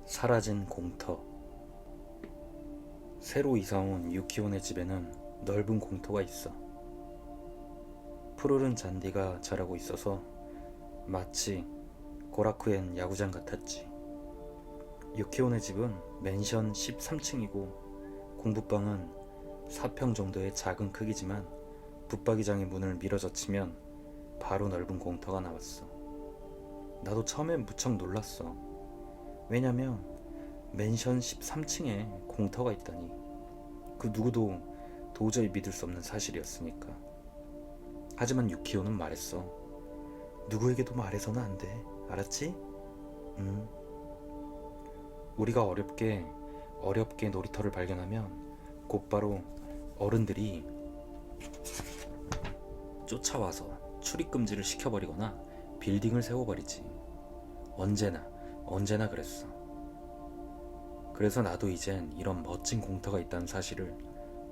사라진 공터. 새로 이사온 유키온의 집에는 넓은 공터가 있어. 푸르른 잔디가 자라고 있어서 마치 고라쿠엔 야구장 같았지. 유키온의 집은 맨션 13층이고 공부방은 4평 정도의 작은 크기지만 붙박이장의 문을 밀어 젖히면 바로 넓은 공터가 나왔어. 나도 처음엔 무척 놀랐어. 왜냐면 맨션 13층에 공터가 있다니. 그 누구도 도저히 믿을 수 없는 사실이었으니까. 하지만 유키오는 말했어. 누구에게도 말해서는 안 돼. 알았지? 응. 우리가 어렵게 놀이터를 발견하면 곧바로 어른들이 쫓아와서 출입금지를 시켜버리거나 빌딩을 세워버리지. 언제나 그랬어. 그래서 나도 이젠 이런 멋진 공터가 있다는 사실을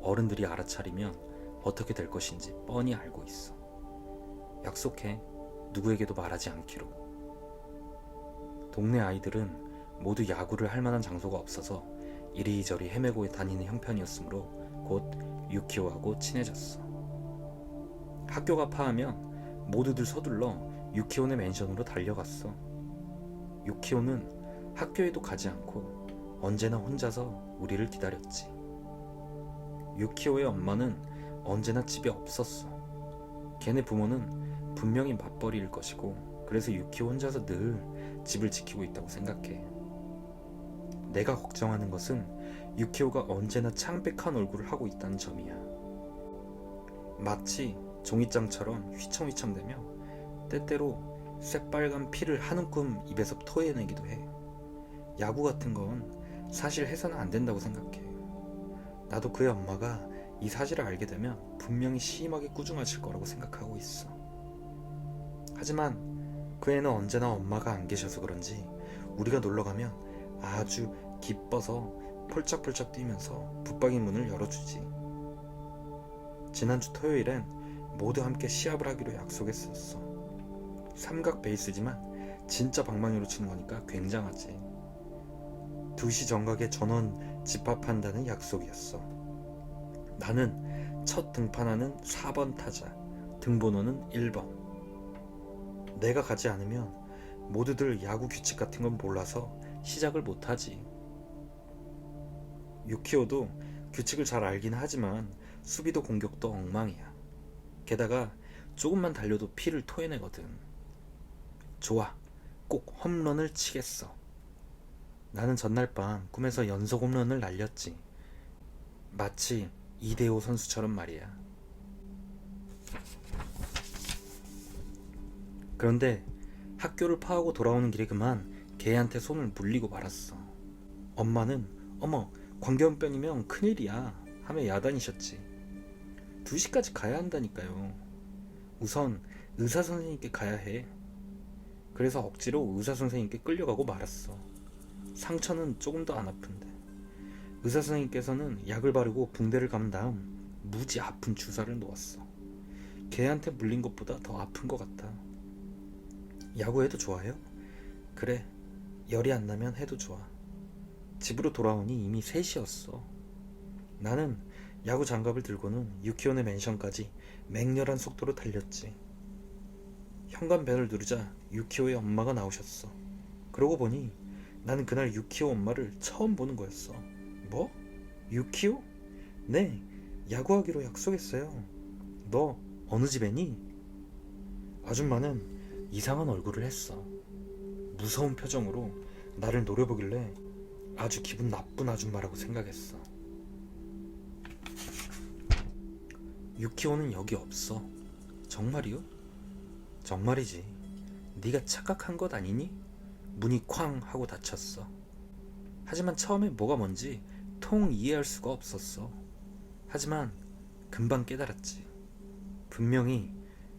어른들이 알아차리면 어떻게 될 것인지 뻔히 알고 있어. 약속해. 누구에게도 말하지 않기로. 동네 아이들은 모두 야구를 할 만한 장소가 없어서 이리저리 헤매고 다니는 형편이었으므로 곧 유키오하고 친해졌어. 학교가 파하면 모두들 서둘러 유키온의 맨션으로 달려갔어. 유키오는 학교에도 가지 않고 언제나 혼자서 우리를 기다렸지. 유키오의 엄마는 언제나 집에 없었어. 걔네 부모는 분명히 맞벌이일 것이고, 그래서 유키오 혼자서 늘 집을 지키고 있다고 생각해. 내가 걱정하는 것은 유키오가 언제나 창백한 얼굴을 하고 있다는 점이야. 마치 종이장처럼 휘청휘청대며 때때로 새빨간 피를 한 움큼 입에서 토해내기도 해. 야구 같은 건 사실 해서는 안 된다고 생각해. 나도 그의 엄마가 이 사실을 알게 되면 분명히 심하게 꾸중하실 거라고 생각하고 있어. 하지만 그 애는 언제나 엄마가 안 계셔서 그런지 우리가 놀러가면 아주 기뻐서 폴짝폴짝 뛰면서 붙박이 문을 열어주지. 지난주 토요일엔 모두 함께 시합을 하기로 약속했었어. 삼각 베이스지만 진짜 방망이로 치는 거니까 굉장하지. 2시 정각에 전원 집합한다는 약속이었어. 나는 첫 등판하는 4번 타자, 등번호는 1번. 내가 가지 않으면 모두들 야구 규칙 같은 건 몰라서 시작을 못하지. 유키오도 규칙을 잘 알긴 하지만 수비도 공격도 엉망이야. 게다가 조금만 달려도 피를 토해내거든. 좋아, 꼭 홈런을 치겠어. 나는 전날 밤 꿈에서 연속 홈런을 날렸지. 마치 이대호 선수처럼 말이야. 그런데 학교를 파하고 돌아오는 길에 그만 개한테 손을 물리고 말았어. 엄마는 어머, 광견병이면 큰일이야 하며 야단이셨지. 2시까지 가야 한다니까요. 우선 의사 선생님께 가야 해. 그래서 억지로 의사 선생님께 끌려가고 말았어. 상처는 조금 더 안 아픈데. 의사 선생님께서는 약을 바르고 붕대를 감은 다음 무지 아픈 주사를 놓았어. 개한테 물린 것보다 더 아픈 것 같아. 야구해도 좋아요? 그래, 열이 안 나면 해도 좋아. 집으로 돌아오니 이미 3시였어. 나는 야구 장갑을 들고는 유키온의 맨션까지 맹렬한 속도로 달렸지. 현관벨을 누르자 유키오의 엄마가 나오셨어. 그러고 보니 나는 그날 유키오 엄마를 처음 보는 거였어. 뭐? 유키오? 네, 야구하기로 약속했어요. 너 어느 집애니? 아줌마는 이상한 얼굴을 했어. 무서운 표정으로 나를 노려보길래 아주 기분 나쁜 아줌마라고 생각했어. 유키오는 여기 없어. 정말이요? 정말이지. 네가 착각한 것 아니니? 문이 쾅 하고 닫혔어. 하지만 처음에 뭐가 뭔지 통 이해할 수가 없었어. 하지만 금방 깨달았지. 분명히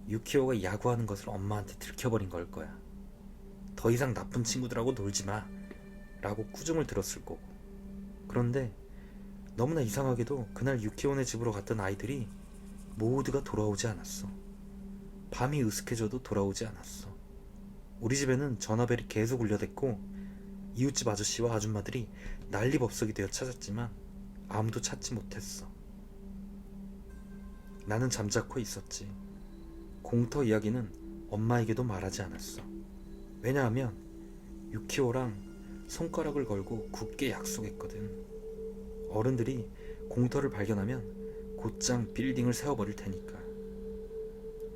유키오가 야구하는 것을 엄마한테 들켜버린 걸 거야. 더 이상 나쁜 친구들하고 놀지 마 라고 꾸중을 들었을 거고. 그런데 너무나 이상하게도 그날 유키온의 집으로 갔던 아이들이 모두가 돌아오지 않았어. 밤이 으슥해져도 돌아오지 않았어. 우리 집에는 전화벨이 계속 울려댔고 이웃집 아저씨와 아줌마들이 난리법석이 되어 찾았지만 아무도 찾지 못했어. 나는 잠자코 있었지. 공터 이야기는 엄마에게도 말하지 않았어. 왜냐하면 유키오랑 손가락을 걸고 굳게 약속했거든. 어른들이 공터를 발견하면 곧장 빌딩을 세워버릴 테니까.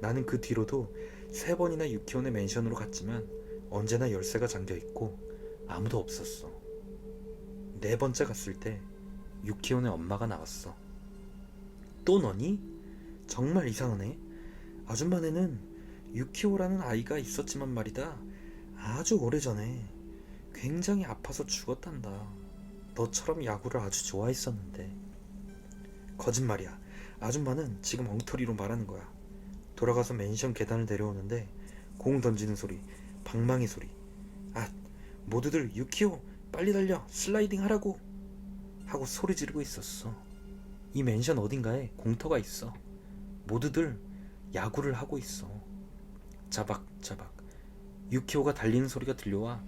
나는 그 뒤로도 3번이나 유키오네 맨션으로 갔지만 언제나 열쇠가 잠겨있고 아무도 없었어. 4번째 갔을 때 유키오네 엄마가 나왔어. 또 너니? 정말 이상하네. 아줌마네는 유키오라는 아이가 있었지만 말이다. 아주 오래전에 굉장히 아파서 죽었단다. 너처럼 야구를 아주 좋아했었는데. 거짓말이야. 아줌마는 지금 엉터리로 말하는 거야. 돌아가서 맨션 계단을 내려오는데 공 던지는 소리, 방망이 소리. 아, 모두들 유키오 빨리 달려 슬라이딩 하라고 하고 소리 지르고 있었어. 이 맨션 어딘가에 공터가 있어. 모두들 야구를 하고 있어. 자박자박 유키오가 달리는 소리가 들려와.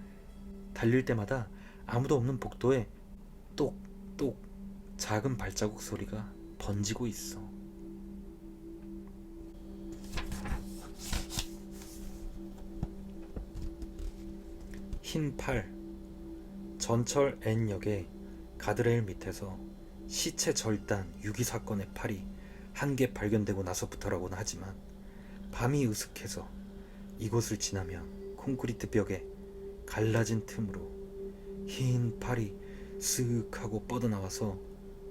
달릴 때마다 아무도 없는 복도에 똑똑 작은 발자국 소리가 번지고 있어. 흰 팔. 전철 N역의 가드레일 밑에서 시체 절단 유기 사건의 팔이 한 개 발견되고 나서부터라고는 하지만 밤이 으슥해서 이곳을 지나면 콘크리트 벽에 갈라진 틈으로 흰 팔이 쓱 하고 뻗어나와서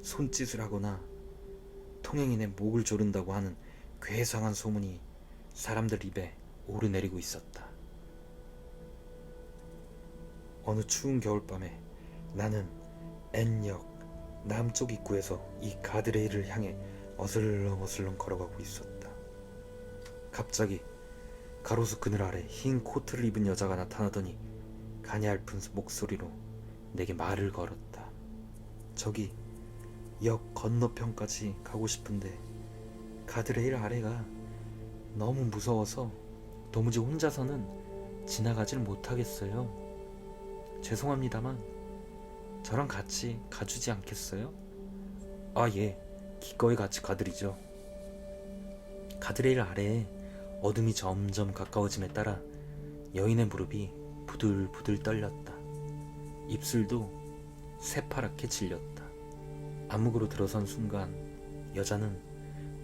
손짓을 하거나 통행인의 목을 조른다고 하는 괴상한 소문이 사람들 입에 오르내리고 있었다. 어느 추운 겨울밤에 나는 N역 남쪽 입구에서 이 가드레일을 향해 어슬렁어슬렁 걸어가고 있었다. 갑자기 가로수 그늘 아래 흰 코트를 입은 여자가 나타나더니 가냘픈 목소리로 내게 말을 걸었다. 저기 역 건너편까지 가고 싶은데 가드레일 아래가 너무 무서워서 도무지 혼자서는 지나가질 못하겠어요. 죄송합니다만 저랑 같이 가주지 않겠어요? 아, 예. 기꺼이 같이 가드리죠. 가드레일 아래에 어둠이 점점 가까워짐에 따라 여인의 무릎이 부들부들 떨렸다. 입술도 새파랗게 질렸다. 암흑으로 들어선 순간 여자는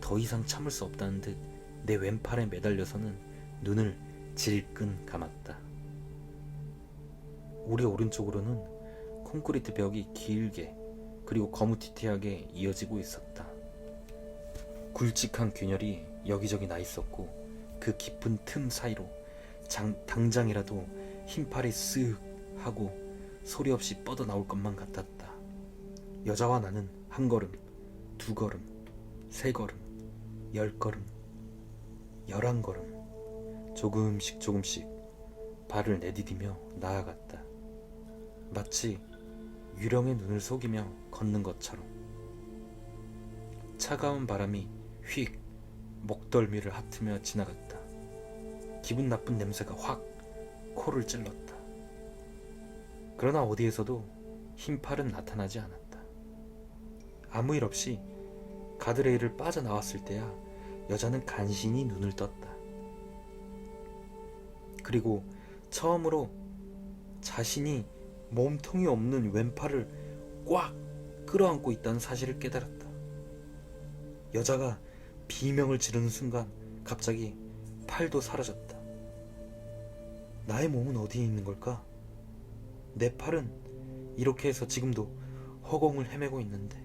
더 이상 참을 수 없다는 듯 내 왼팔에 매달려서는 눈을 질끈 감았다. 우리 오른쪽으로는 콘크리트 벽이 길게 그리고 거무튀튀하게 이어지고 있었다. 굵직한 균열이 여기저기 나 있었고 그 깊은 틈 사이로 당장이라도 흰팔이 쓱 하고 소리 없이 뻗어나올 것만 같았다. 여자와 나는 1걸음, 2걸음, 3걸음, 10걸음, 11걸음 조금씩 발을 내디디며 나아갔다. 마치 유령의 눈을 속이며 걷는 것처럼. 차가운 바람이 휙 목덜미를 핫으며 지나갔다. 기분 나쁜 냄새가 확 코를 찔렀다. 그러나 어디에서도 흰팔은 나타나지 않았다. 아무 일 없이 가드레일을 빠져나왔을 때야 여자는 간신히 눈을 떴다. 그리고 처음으로 자신이 몸통이 없는 왼팔을 꽉 끌어안고 있다는 사실을 깨달았다. 여자가 비명을 지르는 순간 갑자기 팔도 사라졌다. 나의 몸은 어디에 있는 걸까? 내 팔은 이렇게 해서 지금도 허공을 헤매고 있는데.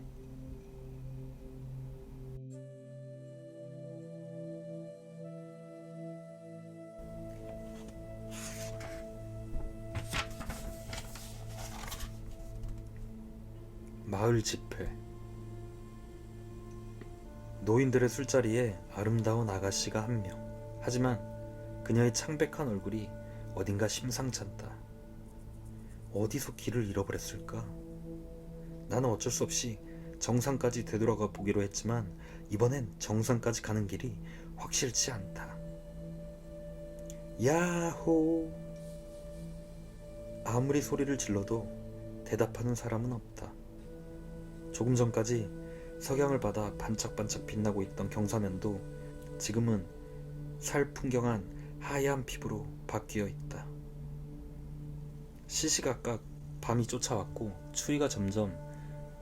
마을 집회. 노인들의 술자리에 아름다운 아가씨가 1명. 하지만 그녀의 창백한 얼굴이 어딘가 심상찮다. 어디서 길을 잃어버렸을까? 나는 어쩔 수 없이 정상까지 되돌아가 보기로 했지만 이번엔 정상까지 가는 길이 확실치 않다. 야호! 아무리 소리를 질러도 대답하는 사람은 없다. 조금 전까지 석양을 받아 반짝반짝 빛나고 있던 경사면도 지금은 살풍경한 하얀 피부로 바뀌어 있다. 시시각각 밤이 쫓아왔고 추위가 점점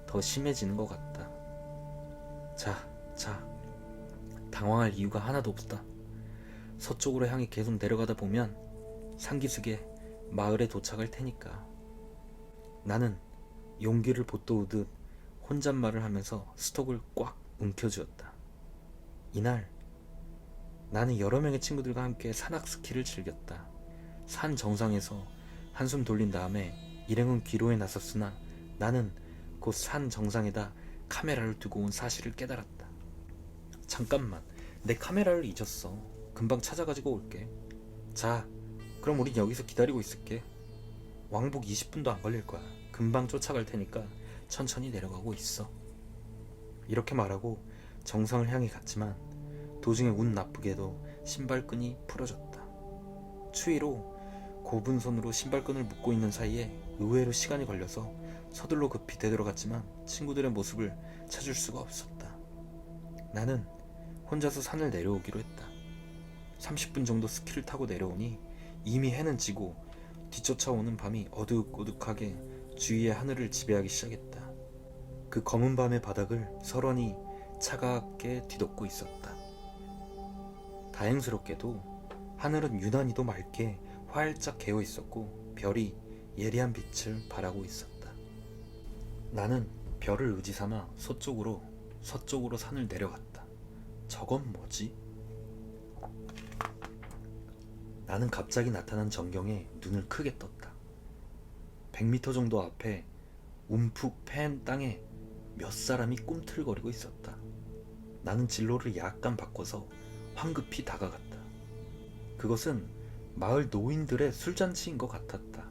더 심해지는 것 같다. 자, 당황할 이유가 하나도 없다. 서쪽으로 향해 계속 내려가다 보면 상기슭에 마을에 도착할 테니까. 나는 용기를 돋우듯 혼잣말을 하면서 스톡을 꽉 움켜쥐었다. 이날 나는 여러 명의 친구들과 함께 산악 스키를 즐겼다. 산 정상에서 한숨 돌린 다음에 일행은 귀로에 나섰으나 나는 곧 산 정상에다 카메라를 두고 온 사실을 깨달았다. 잠깐만, 내 카메라를 잊었어. 금방 찾아가지고 올게. 자, 그럼 우린 여기서 기다리고 있을게. 왕복 20분도 안 걸릴 거야. 금방 쫓아갈 테니까 천천히 내려가고 있어. 이렇게 말하고 정상을 향해 갔지만 도중에 운 나쁘게도 신발끈이 풀어졌다. 추위로 곱은 손으로 신발끈을 묶고 있는 사이에 의외로 시간이 걸려서 서둘러 급히 되돌아갔지만 친구들의 모습을 찾을 수가 없었다. 나는 혼자서 산을 내려오기로 했다. 30분 정도 스키를 타고 내려오니 이미 해는 지고 뒤쫓아오는 밤이 어둑어둑하게 주위의 하늘을 지배하기 시작했다. 그 검은 밤의 바닥을 설원이 차갑게 뒤덮고 있었다. 다행스럽게도 하늘은 유난히도 맑게 활짝 개어 있었고 별이 예리한 빛을 발하고 있었다. 나는 별을 의지 삼아 서쪽으로 산을 내려갔다. 저건 뭐지? 나는 갑자기 나타난 전경에 눈을 크게 떴다. 100m 정도 앞에 움푹 패인 땅에 몇 사람이 꿈틀거리고 있었다. 나는 진로를 약간 바꿔서 황급히 다가갔다. 그것은 마을 노인들의 술잔치인 것 같았다.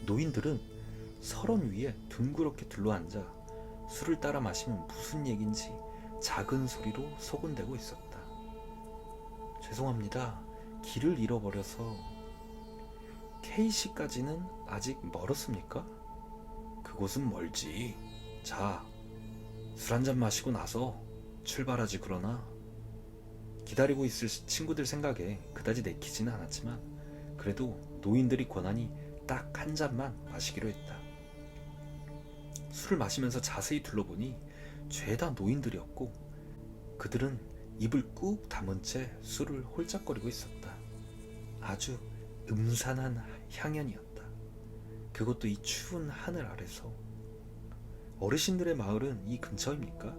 노인들은 설원 위에 둥그렇게 둘러앉아 술을 따라 마시면 무슨 얘긴지 작은 소리로 소곤대고 있었다. 죄송합니다. 길을 잃어버려서. K시까지는 아직 멀었습니까? 그곳은 멀지. 자, 술 한잔 마시고 나서 출발하지. 그러나 기다리고 있을 친구들 생각에 그다지 내키지는 않았지만 그래도 노인들이 권하니 딱 한 잔만 마시기로 했다. 술을 마시면서 자세히 둘러보니 죄다 노인들이었고 그들은 입을 꾹 다문 채 술을 홀짝거리고 있었다. 아주 음산한 향연이었다. 그것도 이 추운 하늘 아래서. 어르신들의 마을은 이 근처입니까?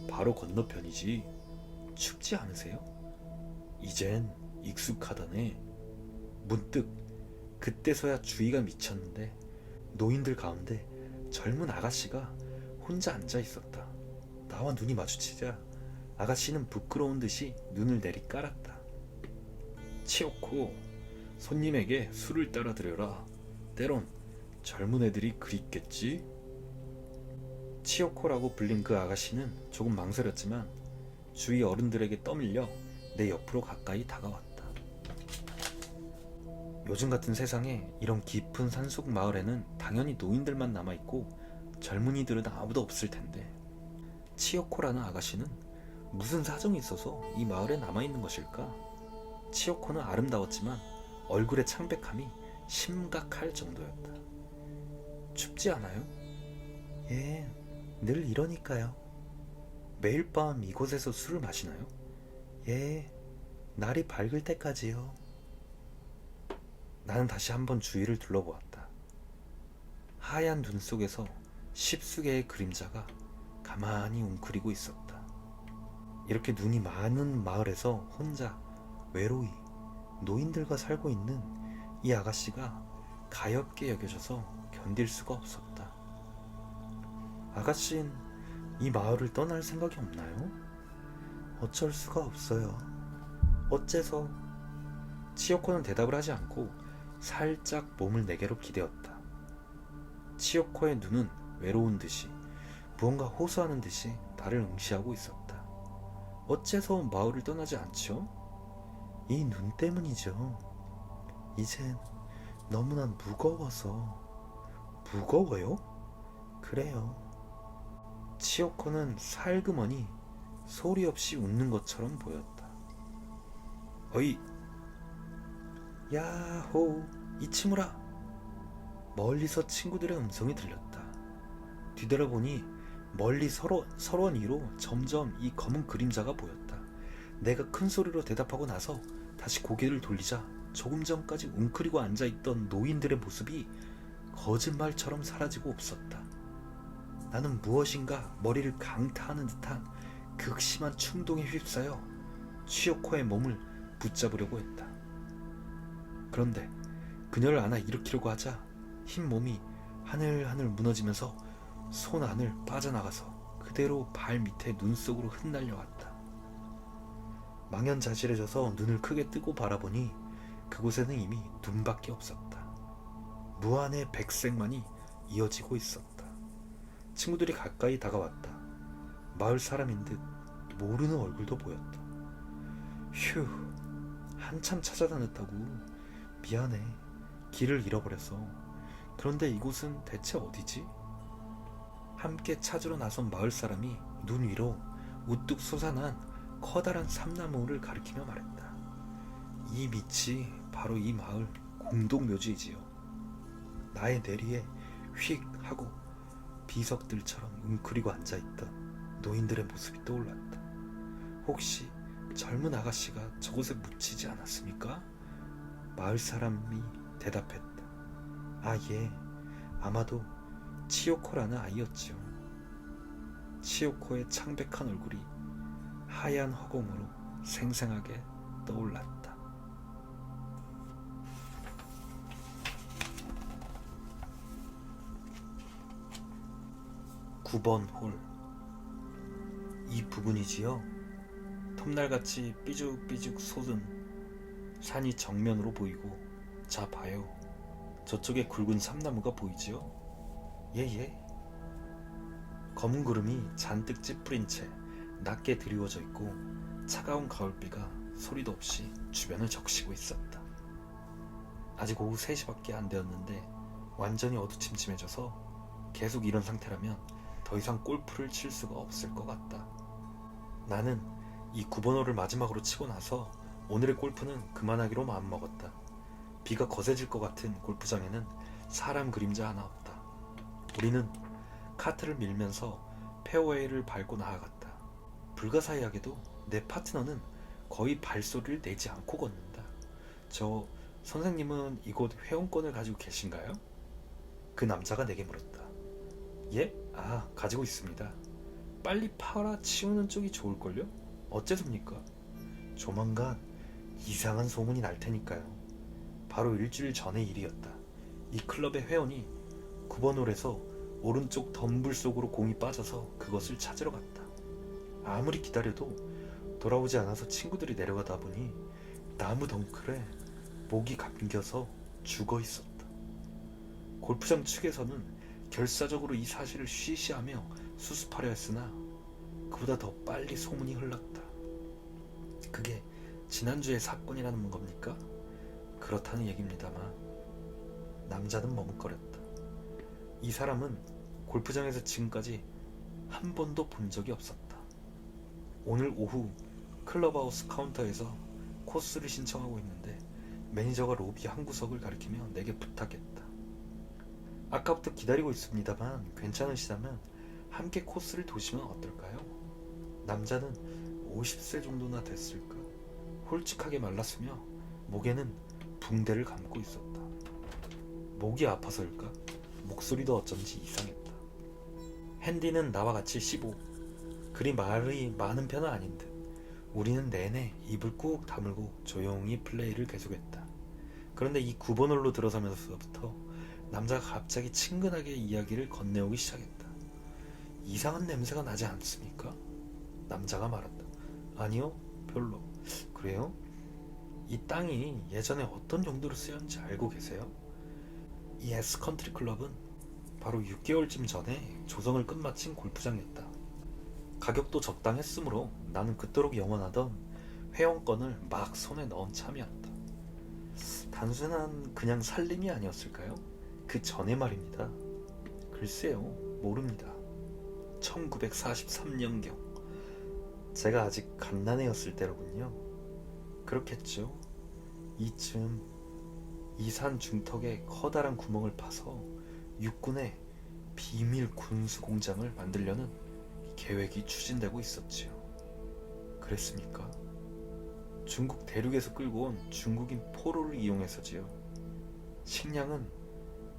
바로 건너편이지. 춥지 않으세요? 이젠 익숙하다네. 문득 그때서야 주의가 미쳤는데 노인들 가운데 젊은 아가씨가 혼자 앉아 있었다. 나와 눈이 마주치자 아가씨는 부끄러운 듯이 눈을 내리깔았다. 치요코, 손님에게 술을 따라 드려라. 때론 젊은 애들이 그립겠지? 치요코라고 불린 그 아가씨는 조금 망설였지만 주위 어른들에게 떠밀려 내 옆으로 가까이 다가왔다. 요즘 같은 세상에 이런 깊은 산속 마을에는 당연히 노인들만 남아있고 젊은이들은 아무도 없을 텐데 치요코라는 아가씨는 무슨 사정이 있어서 이 마을에 남아있는 것일까? 치요코는 아름다웠지만 얼굴의 창백함이 심각할 정도였다. 춥지 않아요? 예, 늘 이러니까요. 매일 밤 이곳에서 술을 마시나요? 예, 날이 밝을 때까지요. 나는 다시 한번 주위를 둘러보았다. 하얀 눈 속에서 십수개의 그림자가 가만히 웅크리고 있었다. 이렇게 눈이 많은 마을에서 혼자 외로이 노인들과 살고 있는 이 아가씨가 가엾게 여겨져서 견딜 수가 없었다. 아가씨는 이 마을을 떠날 생각이 없나요? 어쩔 수가 없어요. 어째서? 치요코는 대답을 하지 않고 살짝 몸을 내게로 기대었다. 치요코의 눈은 외로운 듯이 무언가 호소하는 듯이 나를 응시하고 있었다. 어째서 마을을 떠나지 않죠? 이 눈 때문이죠. 이젠 너무나 무거워서. 무거워요? 그래요. 치요코는 살그머니 소리 없이 웃는 것처럼 보였다. 어이, 야호, 이치무라. 멀리서 친구들의 음성이 들렸다. 뒤돌아보니 멀리 서로원 위로 점점 이 검은 그림자가 보였다. 내가 큰 소리로 대답하고 나서 다시 고개를 돌리자 조금 전까지 웅크리고 앉아있던 노인들의 모습이 거짓말처럼 사라지고 없었다. 나는 무엇인가 머리를 강타하는 듯한 극심한 충동에 휩싸여 치요코의 몸을 붙잡으려고 했다. 그런데 그녀를 안아 일으키려고 하자 흰 몸이 하늘하늘 무너지면서 손 안을 빠져나가서 그대로 발 밑에 눈 속으로 흩날려왔다. 망연자실해져서 눈을 크게 뜨고 바라보니 그곳에는 이미 눈밖에 없었다. 무한의 백색만이 이어지고 있었다. 친구들이 가까이 다가왔다. 마을 사람인 듯 모르는 얼굴도 보였다. 휴, 한참 찾아다녔다고. 미안해. 길을 잃어버려서. 그런데 이곳은 대체 어디지? 함께 찾으러 나선 마을 사람이 눈 위로 우뚝 솟아난 커다란 삼나무를 가리키며 말했다. 이 밑이 바로 이 마을 공동묘지이지요. 나의 내리에 휙 하고 비석들처럼 웅크리고 앉아있던 노인들의 모습이 떠올랐다. 혹시 젊은 아가씨가 저곳에 묻히지 않았습니까? 마을 사람이 대답했다. 아, 예, 아마도 치요코라는 아이였지요. 치요코의 창백한 얼굴이 하얀 허공으로 생생하게 떠올랐다. 9번 홀. 이 부분이지요. 톱날같이 삐죽삐죽 솟은 산이 정면으로 보이고, 자 봐요. 저쪽에 굵은 삼나무가 보이지요? 예예. 검은 구름이 잔뜩 찌푸린 채 낮게 드리워져 있고 차가운 가을비가 소리도 없이 주변을 적시고 있었다. 아직 오후 3시밖에 안 되었는데 완전히 어두침침해져서 계속 이런 상태라면 더 이상 골프를 칠 수가 없을 것 같다. 나는 이 9번 홀을 마지막으로 치고 나서 오늘의 골프는 그만하기로 마음먹었다. 비가 거세질 것 같은 골프장에는 사람 그림자 하나 없다. 우리는 카트를 밀면서 페어웨이를 밟고 나아갔다. 불가사의하게도 내 파트너는 거의 발소리를 내지 않고 걷는다. 저 선생님은 이곳 회원권을 가지고 계신가요? 그 남자가 내게 물었다. 예? 아, 가지고 있습니다. 빨리 팔아 치우는 쪽이 좋을걸요? 어째섭니까? 조만간 이상한 소문이 날 테니까요. 바로 일주일 전의 일이었다. 이 클럽의 회원이 9번 홀에서 오른쪽 덤불 속으로 공이 빠져서 그것을 찾으러 갔다. 아무리 기다려도 돌아오지 않아서 친구들이 내려가다 보니 나무 덩클에 목이 감겨서 죽어 있었다. 골프장 측에서는 결사적으로 이 사실을 쉬쉬하며 수습하려 했으나 그보다 더 빨리 소문이 흘렀다. 그게 지난주의 사건이라는 겁니까? 그렇다는 얘기입니다만. 남자는 머뭇거렸다. 이 사람은 골프장에서 지금까지 한 번도 본 적이 없었다. 오늘 오후 클럽하우스 카운터에서 코스를 신청하고 있는데 매니저가 로비 한 구석을 가리키며 내게 부탁했다. 아까부터 기다리고 있습니다만 괜찮으시다면 함께 코스를 도시면 어떨까요? 남자는 50세 정도나 됐을까? 홀쭉하게 말랐으며 목에는 붕대를 감고 있었다. 목이 아파서일까? 목소리도 어쩐지 이상했다. 핸디는 나와 같이 15. 그리 말이 많은 편은 아닌 듯. 우리는 내내 입을 꾹 다물고 조용히 플레이를 계속했다. 그런데 이 9번 홀로 들어서면서부터 남자가 갑자기 친근하게 이야기를 건네오기 시작했다. 이상한 냄새가 나지 않습니까? 남자가 말한다. 아니요, 별로. 그래요? 이 땅이 예전에 어떤 용도로 쓰였는지 알고 계세요? 이 에스컨트리 클럽은 바로 6개월쯤 전에 조성을 끝마친 골프장이었다. 가격도 적당했으므로 나는 그토록 영원하던 회원권을 막 손에 넣은 참이었다. 단순한 그냥 살림이 아니었을까요? 그 전에 말입니다. 글쎄요, 모릅니다. 1943년경 제가 아직 갓난애였을 때로군요. 그렇겠죠. 이쯤 이 산 중턱에 커다란 구멍을 파서 육군의 비밀 군수 공장을 만들려는 계획이 추진되고 있었지요. 그랬습니까? 중국 대륙에서 끌고 온 중국인 포로를 이용해서지요. 식량은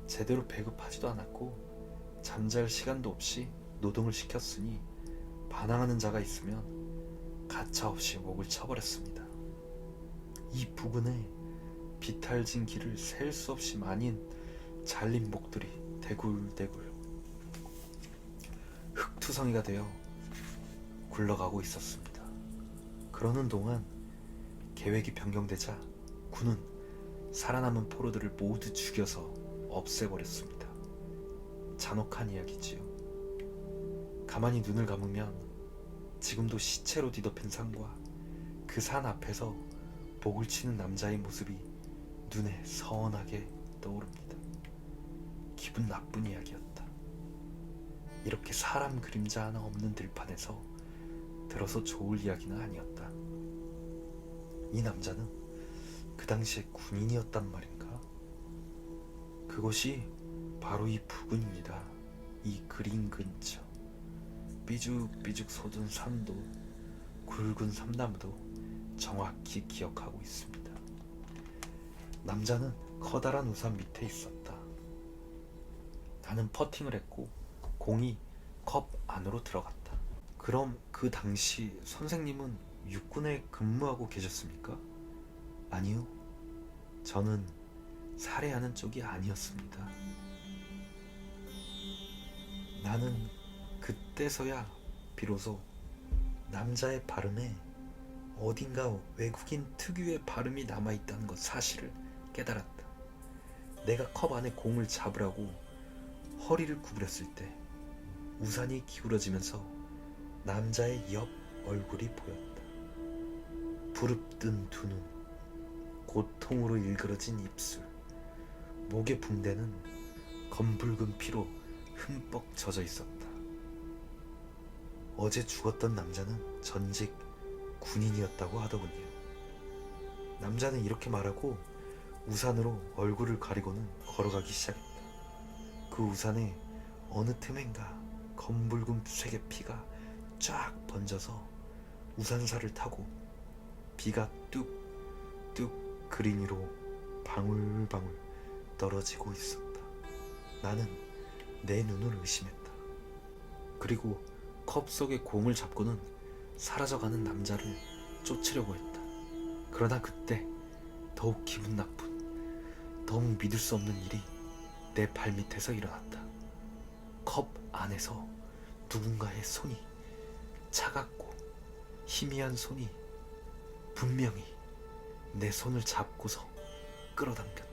제대로 배급하지도 않았고 잠잘 시간도 없이 노동을 시켰으니 반항하는 자가 있으면 가차없이 목을 쳐버렸습니다. 이 부근에 비탈진 길을 셀 수 없이 많은 잘린 목들이 대굴대굴 흙투성이가 되어 굴러가고 있었습니다. 그러는 동안 계획이 변경되자 군은 살아남은 포로들을 모두 죽여서 없애버렸습니다. 잔혹한 이야기지요. 가만히 눈을 감으면 지금도 시체로 뒤덮인 산과 그 산 앞에서 목을 치는 남자의 모습이 눈에 선하게 떠오릅니다. 기분 나쁜 이야기였다. 이렇게 사람 그림자 하나 없는 들판에서 들어서 좋을 이야기는 아니었다. 이 남자는 그 당시에 군인이었단 말인가? 그것이 바로 이 부근입니다. 이 그린 근처. 삐죽삐죽 솟은 산도 굵은 삼나무도 정확히 기억하고 있습니다. 남자는 커다란 우산 밑에 있었다. 나는 퍼팅을 했고 공이 컵 안으로 들어갔다. 그럼 그 당시 선생님은 육군에 근무하고 계셨습니까? 아니요. 저는 살해하는 쪽이 아니었습니다. 나는 그때서야 비로소 남자의 발음에 어딘가 외국인 특유의 발음이 남아있다는 것 사실을 깨달았다. 내가 컵 안에 공을 잡으라고 허리를 구부렸을 때 우산이 기울어지면서 남자의 옆 얼굴이 보였다. 부릅뜬 두 눈, 고통으로 일그러진 입술, 목에 붕대는 검붉은 피로 흠뻑 젖어 있었다. 어제 죽었던 남자는 전직 군인이었다고 하더군요. 남자는 이렇게 말하고 우산으로 얼굴을 가리고는 걸어가기 시작했다. 그 우산에 어느 틈엔가 검붉은 색의 피가 쫙 번져서 우산살을 타고 비가 뚝뚝 그린 위로 방울방울 떨어지고 있었다. 나는 내 눈을 의심했다. 그리고 컵 속에 공을 잡고는 사라져가는 남자를 쫓으려고 했다. 그러나 그때 더욱 기분 나쁜, 더욱 믿을 수 없는 일이 내 발밑에서 일어났다. 컵 안에서 누군가의 손이, 차갑고 희미한 손이 분명히 내 손을 잡고서 끌어당겼다.